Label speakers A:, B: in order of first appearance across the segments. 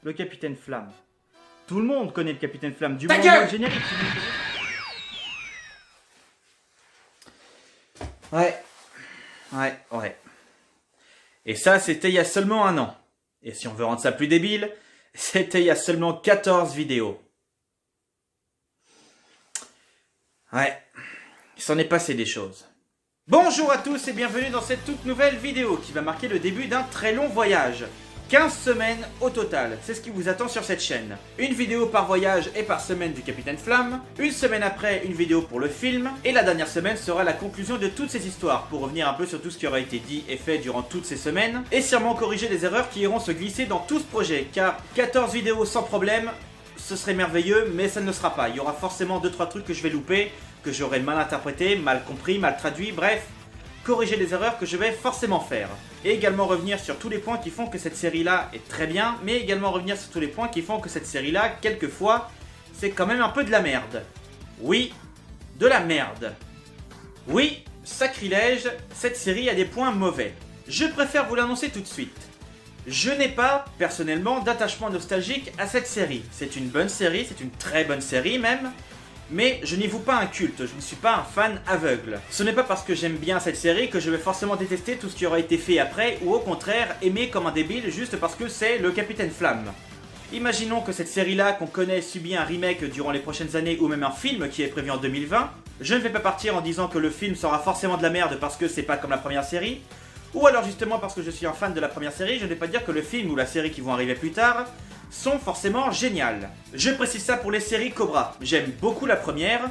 A: le Capitaine Flamme. Tout le monde connaît le Capitaine Flamme, du
B: Ta
A: moment
B: gueule
A: où le générique. Ouais. Et ça, c'était il y a seulement un an. Et si on veut rendre ça plus débile, c'était il y a seulement 14 vidéos. Ouais, il s'en est passé des choses. Bonjour à tous et bienvenue dans cette toute nouvelle vidéo qui va marquer le début d'un très long voyage. 15 semaines au total, c'est ce qui vous attend sur cette chaîne. Une vidéo par voyage et par semaine du Capitaine Flamme, une semaine après une vidéo pour le film, et la dernière semaine sera la conclusion de toutes ces histoires pour revenir un peu sur tout ce qui aura été dit et fait durant toutes ces semaines, et sûrement corriger les erreurs qui iront se glisser dans tout ce projet, car 14 vidéos sans problème, ce serait merveilleux, mais ça ne le sera pas. Il y aura forcément 2-3 trucs que je vais louper, que j'aurai mal interprété, mal compris, mal traduit, bref, corriger les erreurs que je vais forcément faire. Et également revenir sur tous les points qui font que cette série-là est très bien, mais également revenir sur tous les points qui font que cette série-là, quelquefois, c'est quand même un peu de la merde. Oui, de la merde. Oui, sacrilège, cette série a des points mauvais. Je préfère vous l'annoncer tout de suite. Je n'ai pas, personnellement, d'attachement nostalgique à cette série. C'est une bonne série, c'est une très bonne série même, mais je n'y voue pas un culte, je ne suis pas un fan aveugle. Ce n'est pas parce que j'aime bien cette série que je vais forcément détester tout ce qui aura été fait après, ou au contraire, aimer comme un débile juste parce que c'est le Capitaine Flamme. Imaginons que cette série-là qu'on connaît subit un remake durant les prochaines années, ou même un film qui est prévu en 2020. Je ne vais pas partir en disant que le film sera forcément de la merde parce que c'est pas comme la première série, ou alors justement parce que je suis un fan de la première série, je ne vais pas dire que le film ou la série qui vont arriver plus tard sont forcément géniales. Je précise ça pour les séries Cobra, j'aime beaucoup la première,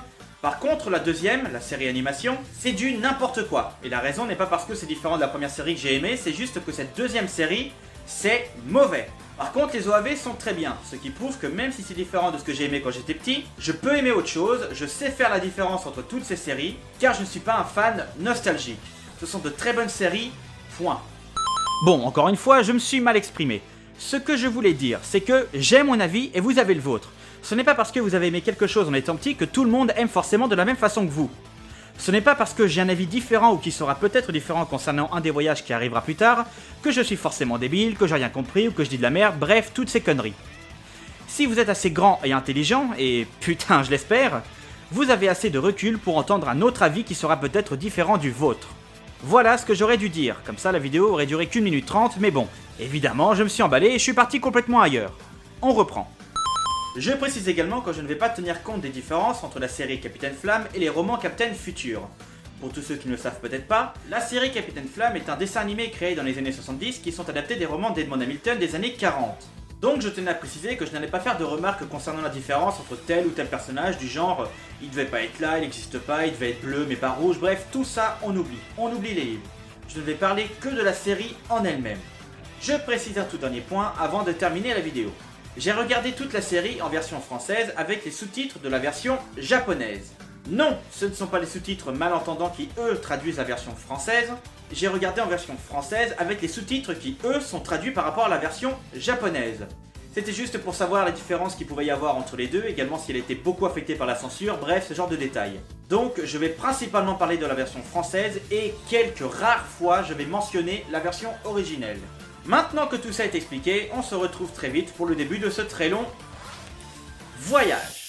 A: par contre la deuxième, la série animation, c'est du n'importe quoi. Et la raison n'est pas parce que c'est différent de la première série que j'ai aimé, c'est juste que cette deuxième série, c'est mauvais. Par contre les OAV sont très bien, ce qui prouve que même si c'est différent de ce que j'ai aimé quand j'étais petit, je peux aimer autre chose, je sais faire la différence entre toutes ces séries, car je ne suis pas un fan nostalgique. Ce sont de très bonnes séries, point. Bon, encore une fois, je me suis mal exprimé. Ce que je voulais dire, c'est que j'ai mon avis et vous avez le vôtre. Ce n'est pas parce que vous avez aimé quelque chose en étant petit que tout le monde aime forcément de la même façon que vous. Ce n'est pas parce que j'ai un avis différent ou qui sera peut-être différent concernant un des voyages qui arrivera plus tard que je suis forcément débile, que j'ai rien compris ou que je dis de la merde, bref, toutes ces conneries. Si vous êtes assez grand et intelligent, et putain je l'espère, vous avez assez de recul pour entendre un autre avis qui sera peut-être différent du vôtre. Voilà ce que j'aurais dû dire, comme ça la vidéo aurait duré qu'1 minute 30, mais bon, évidemment je me suis emballé et je suis parti complètement ailleurs. On reprend. Je précise également que je ne vais pas tenir compte des différences entre la série Capitaine Flamme et les romans Captain Future. Pour tous ceux qui ne le savent peut-être pas, la série Capitaine Flamme est un dessin animé créé dans les années 70 qui sont adaptés des romans d'Edmond Hamilton des années 40. Donc je tenais à préciser que je n'allais pas faire de remarques concernant la différence entre tel ou tel personnage du genre il devait pas être là, il n'existe pas, il devait être bleu mais pas rouge, bref tout ça on oublie les livres. Je ne vais parler que de la série en elle-même. Je précise un tout dernier point avant de terminer la vidéo. J'ai regardé toute la série en version française avec les sous-titres de la version japonaise. Non, ce ne sont pas les sous-titres malentendants qui eux traduisent la version française. J'ai regardé en version française avec les sous-titres qui eux sont traduits par rapport à la version japonaise. C'était juste pour savoir les différences qu'il pouvait y avoir entre les deux, également si elle était beaucoup affectée par la censure, bref ce genre de détails. Donc je vais principalement parler de la version française et quelques rares fois je vais mentionner la version originelle. Maintenant que tout ça est expliqué, on se retrouve très vite pour le début de ce très long voyage.